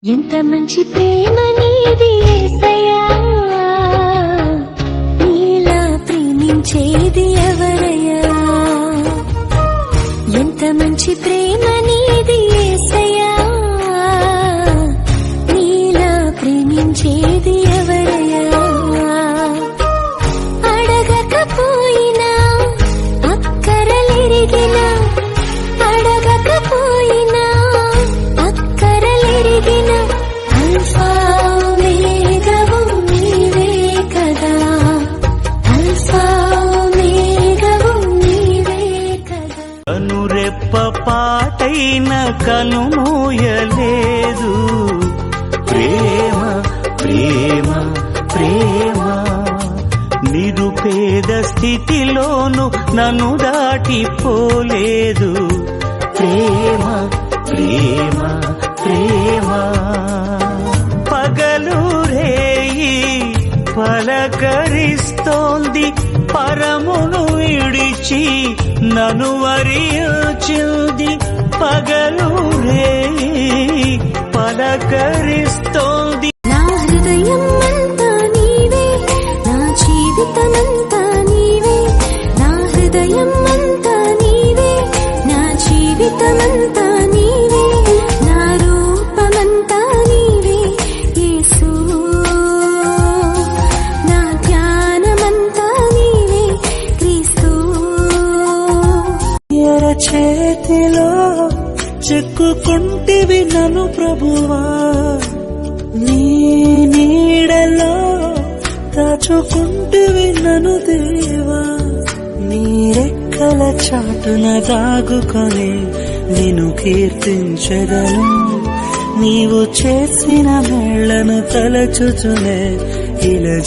ఎంత మంచి ప్రేమ నీది యేసయ్యా, నీలా ప్రేమించేది ఎవరయ్యా. ఎంత మంచి ప్రేమ నీది యేసయ్యా, నీలా ప్రేమించేది ఎవరయ్యా. అడగకపోయినా అక్కరలెరిగినా, అడగకపోయినా అక్కరలెరిగిన అల్ఫా ఓమేగావు నీవే కదా, అల్ఫా ఓమేగావు నీవే కదా. కనురెప్ప పాటైన కనుమూయలేదు ప్రేమ ప్రేమ ప్రేమ. నిరుపేద స్థితిలోను నన్ను దాటిపోలేదు ప్రేమ ప్రేమ ప్రేమ. పగలు రేయి పలకరిస్తోంది, పరమును విడిచి నన్ను వరించింది. పగలు రేయి పలకరిస్తోంది. నా హృదయం అంతా నీవే, నా జీవితమంతా నీవే, నా హృదయం అంతా నీవే, నా జీవితమంతా నీవే, నా రూపమంతా నీవే యేసు, నా ధ్యానమంతా నీవే క్రీస్తు. ఎర చేతిలో చెక్కుకుంటివి నన్ను ప్రభువా, నీ నీడలో దాచుకుంటివి నన్ను దేవా. నీ రెక్కల చాటున దాగుకొని నిన్ను కీర్తించెదను. నీవు చేసిన మేళ్లను తలచుచునే ఇలా